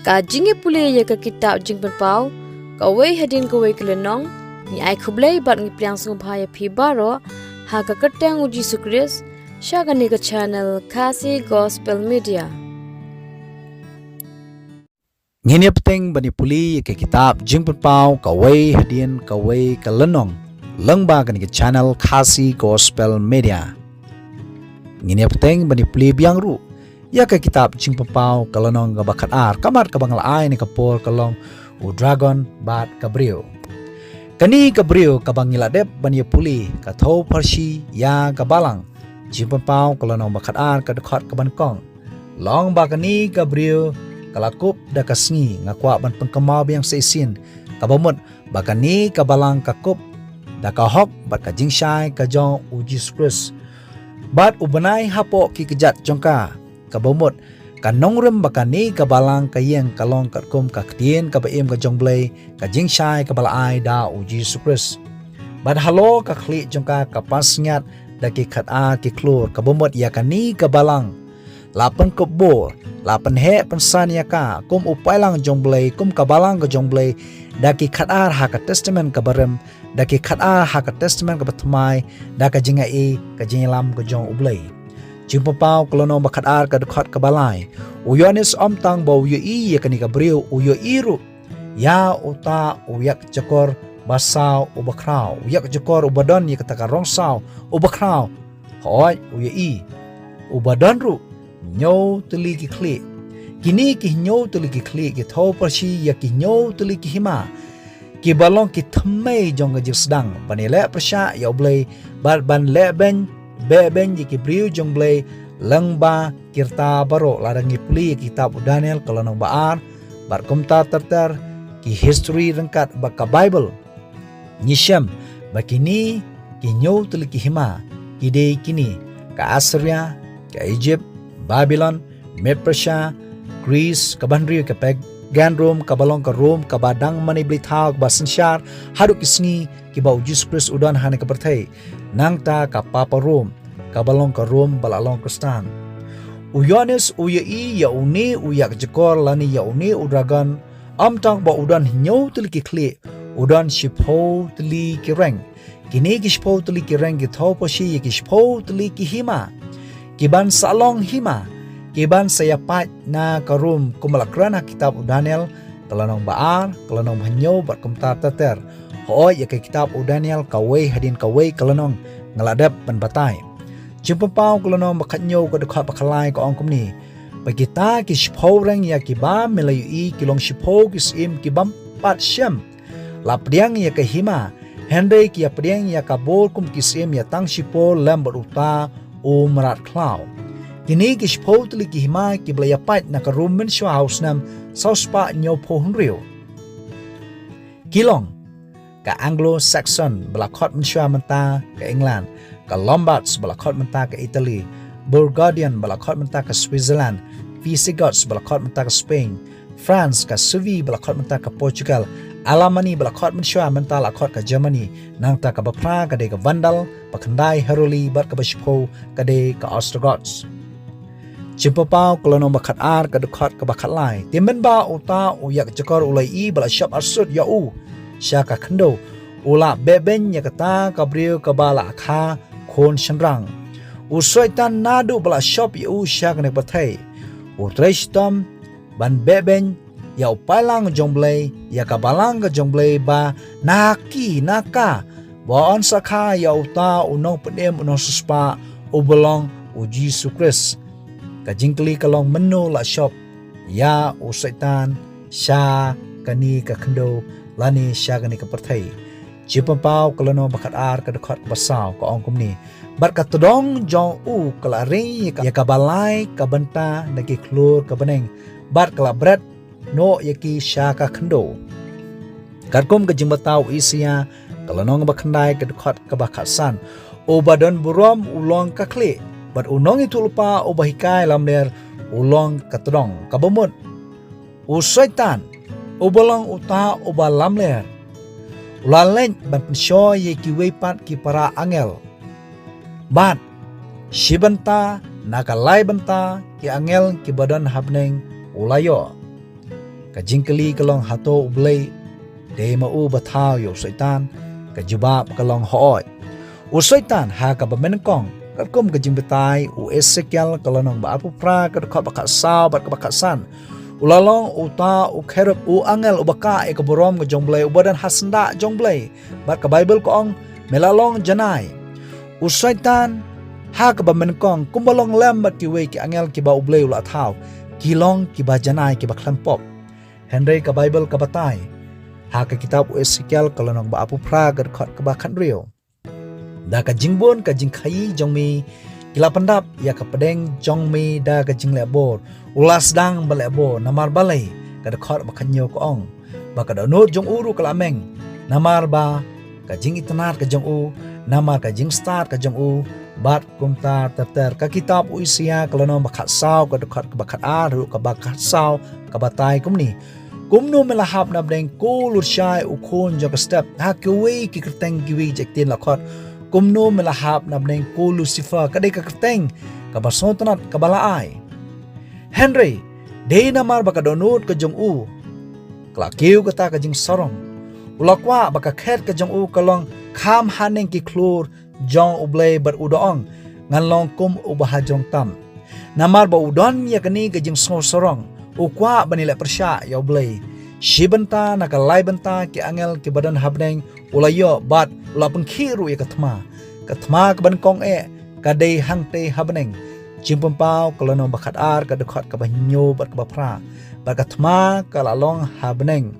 Ka jinge pule ya ka kitab jing pau ka wei hadin ka wei kelenong ni ai khublei bat ngi plyang sung phaya phi baro ha ka katang uji sukris shagani ka channel Kasi Gospel Media. Ngini peteng bani puli ke kitab jing pau ka wei hadin ka wei kelenong lengba kan ke channel Kasi Gospel Media. Ngini peteng bani puli biang ru ya ke kitab jing pau kelenong ka bakat ar kamar ka bangla ai ni ka por kalong u dragon bat kabrio. Kani kabrio ka bangila dep bani puli ka thau parsi ya ka balang jing pau kelenong bakat ar ka dekat ka ban kong. Long ba kani kabrio kalakup da kasngi ngakwa ban pengkemau biang seisin kabamut bakani kabalang kakup da kahok bat ka jingshai ka jong uji skris bat ubanai hapo ki kejat jongka kabamut kanongrem bakani kabalang kayeng kalong katkum ka ktien ka baim ka jongblei ka jingshai ka balai da uji skris bat halo ka khli jongka ka pasnyat da ki khata ki klur kabamut yakani kabalang lapan kebor lapan he pensan yaka kum upailang jongblei kum kabalang ke jongblei daki khatar ha ka testament ka barem daki khatar ha ka testament ka batmai da ka jingai ka jingilam ka jong ublei jingpa pau klono ba khatar ka dekhat ka balai uyonis omtang bo yo i yakani ka brio uyo iru ya uta uyak jakor basau ubakrau uyak jakor ubadon yakata ka rongsau ubakrau hoi uyo i ubadon ru nyau teli ki kli kini ki nyau teli ki kli ki thau parsi ya ki nyau teli ki hima ki balong ki thamai jong ga sedang panile persya ya blai bar ban le ben be ben ki briu jong blai lengba kirta baro larangi puli kitab Daniel kalonong baar bar komta terter ki history rengkat baka Bible nyisham bakini ki nyau teli ki hima kide kini ka Assyria ka Egypt Babylon, Med-Persia, Greece, kabandri ka pagan Rome, kabalong ka Rome, kabadang maniblitaw, basensyar, haduk isngi, kibaw Jesus Christ udan hane ka pertay, nang ta ka Papa Rome, kabalong ka Rome, balalong Kristan. Uyonis uyai yauni uyak jekor lani yauni udragan, amtang ba udan hinyaw tili ki kli, udan shipo tili ki reng, kini ki shipo tili ki reng ki tau poshi ki shipo tili ki hima, kiban salong hima kiban sayapat na karum kumalakrana kitab Daniel kalanong baar kalanong banyo bat kumta tater hoy ya kitab Daniel kaway hadin kaway kalanong ngaladap panbatay jumpa pau kalanong bakatnyo kadukha bakalay ko ang kumni pagkita kishipo reng ya kiba melayui kilong shipo kisim kibam pat siyam lapdiang ya kahima henry kia pdiang ya kabor kum kisim ya tang shipo lambat uta o marat klaw. Kini kishpo tuli kihima kiblayapat na karumen shwa house nam sauspa nyo po hunrio. Kilong ka Anglo-Saxon balakot menshwa menta ka England, ka Lombards balakot menta ka Italy, Burgundian balakot menta ka Switzerland, Visigoths balakot menta ka Spain, France ka Suevi balakot menta ka Portugal, Alamani balakot menshwa menta lakot ka Germany, nang ta ka bapra kade ka Vandal, pakandai Heruli bat ka Bashpo kade ka Ostrogoths. Jumpa pau kolonong bakat ar ka dekot ka bakat lai, timen ba uta uyak jakor ulai i bala syap arsud ya u, syaka kendo, ula beben ya kata kabriu ka bala akha kon shenrang. Usoitan nadu bala syap ya u syaka nek batai, utreishtom ban beben ya upailang jongblei ya kabalang ka jongblei ba naki naka baon sakha ya uta unong pedem unong suspa ubelong uji sukris ka jingkli kalong menu la shop ya usaitan sha kani ka khendo lani sha kani ka perthai jipa pau kalono bakat ar ka dekat basau ka ong kumni bar ka todong jong u kala ring ya kabalai ka benta naki klur ka beneng bar kala bread no yaki syaka kendo karkom ke jimbatau isia kalanong bakandai ke dekat ke bakasan obadon burom ulong kakli bat unong itu lupa obahikai lamler ulong katodong kabamut usaitan obalong uta obalamler ulaleng ban pensyo yaki wepat ki para angel bat shibanta nakalai banta ki angel ki badan habneng ulayo ka jingkali kalong hato ublay de ma u bathaw yo syaitan ka jubab kalong hooi u syaitan ha ka bamenkong kum ka jingbetai u Ezekiel kalonong ba apu pra ka kha bakha saw bat ka bakha san ulalong uta u kherep u angel u baka e ka borom ka jongblay u badan hasanda jongblay bat ka Bible ko ong melalong janai u syaitan ha ka bamenkong kumbalong lam bat ki we ki angel ki ba ublay ula thaw kilong ki ba janai ki ba klampop Henry ka Bible ka batay ha ka kitab u Ezekiel kalonong ba apu pra ka khat ka ba khan rio da ka jingbon ka jingkhai jongmi kila pandap ya ka pedeng jongmi da ka jingle bor ulas dang bale bo namar balai ka khat ba khanyo ko ong ba ka no jong uru kala meng namar ba ka jing itnar ka jong u namar ka jing start ka jong u bat kumta ter ka kitab u isia kalonong ba khat saw ka khat ka ba khat ar ka ba khat saw ka batai kumni kumno melahap na bdeng ko lurshai u khon jong ka step ha ke we ki kerteng ki we jektin la khat kumno melahap na bneng ko Lucifer kadai ka kerteng ka basontanat ka balaai Henry dei namar baka donut ka jong u kla kiu kata ka jing sarong ulakwa baka khet ka jong u kalong kham haneng ki klur jong ublay bar udoong nganlong kum ubahajong tam namar ba udon ya kani ka jing sorong ukwa banila persya ya ublay shibanta nakalai banta ki angel ki badan habneng ulayo bat ula pengkhiru ya kathma ka ban kong e kadai hangte habneng jimpampau kalano bakhat ar ka dekhat ka banyo bat ka bapra bat kathma kalalong habneng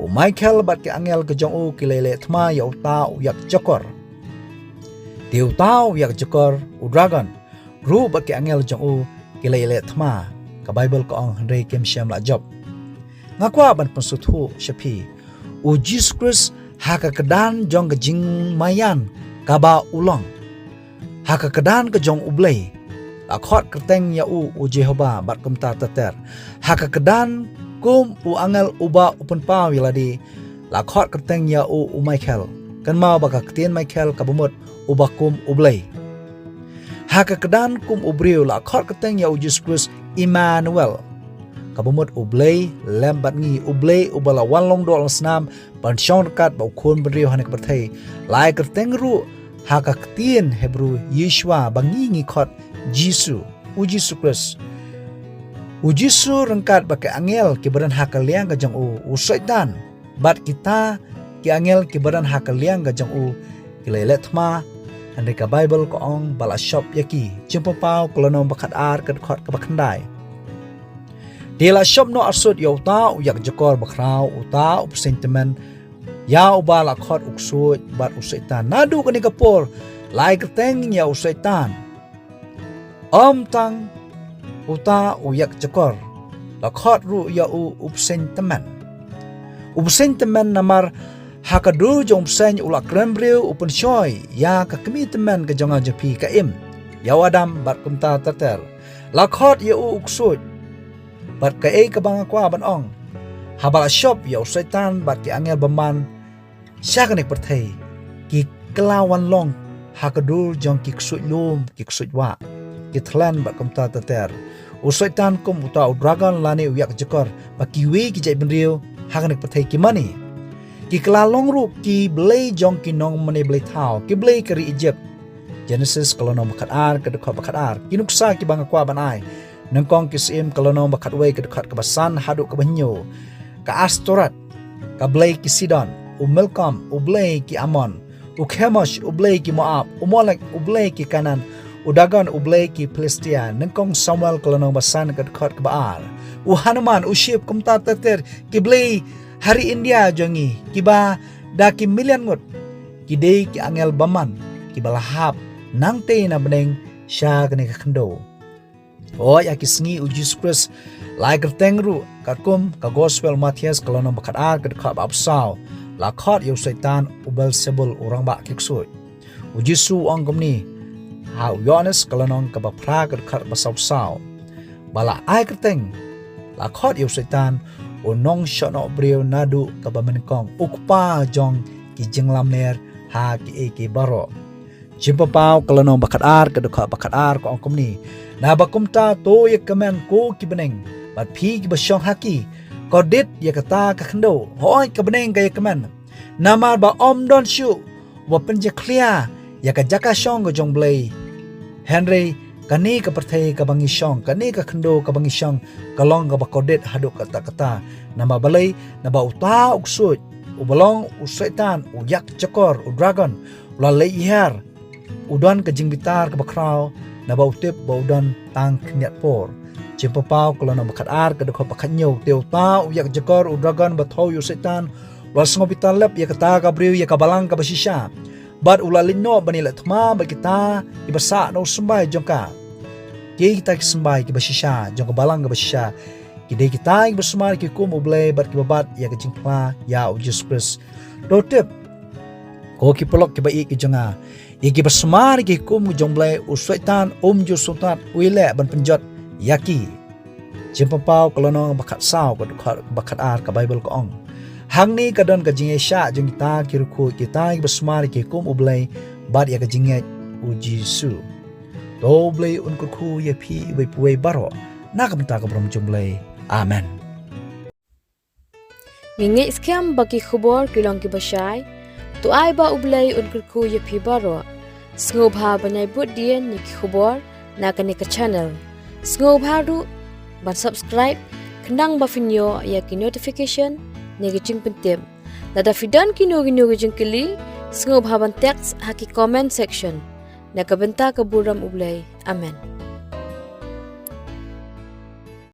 u Michael bat ki angel ka jong u kilele thma ya uta u yak jokor tiu tau yak jokor u dragon ru bat ki angel jong u kilele thma ka Bible ko ang Henry kem syam la job ngakwa ban pensuthu shapi u Jesus Christ haka kedan jong gejing mayan kaba ulong haka kedan ke jong ublay lakhot kerteng ya u Jehovah bat kumta tater haka kedan kum u angel uba upen paw yaladi lakhot kerteng ya u Michael kan mau baka ketien Michael kabumut uba kum ublay haka kedan kum ubriu lakhot kerteng ya u Jesus Christ Emmanuel kabumut ublay lembat ngi ublay ubala wanlong do snam ban shon kat ba khon brio hanek berthai lai kerteng ru haka ketien Hebrew Yeshua bangi ngi khot Jisu u Jesus Christ u Jisu rengkat baka angel ki badan haka liang ka jong u syaitan bat kita ki angel ki badan haka liang ka jong u ki lelet ma ande ka Bible ko ong bala shop yaki jumpa pau kolonong bakat ar ka khot ka bakhandai Dela shop no arsut yauta uyak jokor bakrau uta up sentiment ya ubala khot uksut bat usaitan nadu kani kapor lai keteng ya usaitan tang uta uyak jokor la khot ru ya up sentiment namar hakadu jong sen ulak krembreu upun shoy ya ka commitment ka jonga jepi ka im ya wadam bat kumta tater la khot ya uksut bat ka ka bangakwa ban ong habala shop ya usaitan bat ki angel baman syakanik perthai ki kelawan long hakadul jong ki ksut lum ki ksut wa ki thlan bat kumta tater usaitan kum uta dragon lani uyak jekor ba ki we ki jai benriu hakanik perthai ki mani ki kelalong rup ki blay jong ki nong mane blay thau ki blay kari Egypt Genesis kalono bakat ar ka dekhat bakat ar ki nuksa ki bangakwa ban ai nengkong kisim kalono bakat way ka dekhat ka basan haduk ka banyo ka Astorat ka blay ki Sidon Milcom blay ki Ammon Chemosh blay ki Moab Molek blay ki Kanan Dagon blay ki Philistia nengkong Samuel kalono basan ka dekhat ka baal Hanuman Ship kumta tater ki blay hari India jongi kiba da ki million ngut ki dei ki angel baman ki balahap nang te na beneng sya kene ka khndo o ya ki sngi u Jesus Christ lai ka tengru ka kum ka gospel Matthias kalono bakat ar ka khab absaw la khot yo satan u Beelzebul urang ba kiksoi u Jesu angomni ha Yohanes kalono ka ba phra ka khat basaw saw bala ai ka teng la khot yo satan nong shono brio nadu kabamenkong ukpa jong ki jinglam ner ha ki ki baro jimpa pau kalano bakat ar ka dokha bakat ar ko angkomni na bakumta to ye kamen ko ki beneng bat phi ki basong haki Kodit ya kata ka khndo hoi ka beneng ka yakman namar ba om don shu wa penje clear ya ka jaka shong go jong blai Henry kani ka perthai ka bangi shong kani ka khndo ka bangi shong kalong ka ba kodit hadu kata nama balai naba uta uksut ubalong usaitan uyak cakor udragon la leihar udan ka jingbitar ka bakraw naba utip ba udan tang knyat por Cimpapau kalau nama kat ar kada kau pakat nyau teu ta uyak jakor udragon bathau yu setan was ngopitan lep ya kata kabriu ya kabalang ka basisha bat ulalino banila thma ba kita ibasa no sembai jongka ki kita sembai ki basisha jong kabalang ka basisha kidai kita bersumar ki kum ublai bat ki babat ya ka jingkla ya ujus pres do tip ko ki polok ki bai ki jonga iki bersumar ki kum jongblai usaitan ju sultan uile ban penjot Yaki Cimpapau kalau nong bakat sao bakat ar ka Bible ko ong hang ni kadon ka jinge sha jeng kita kirku kita bersmar ki kum ublai bad ya ka jinge uji su do blai un ku ya pi we puwe baro na ka benta ka brom jumblai amen Ngingi skam bagi khubor kilong ki bashay tu ai ba ublai un ku ya pi baro sngop ha banai bud dien ni khubor na ka ni ka channel Sngop haru ban subscribe kendang ba finyo ya ki notification negi jing pentem nada fidan ki nogi jing kili sngop ha ban text ha ki comment section na ka benta ka buram ublay amen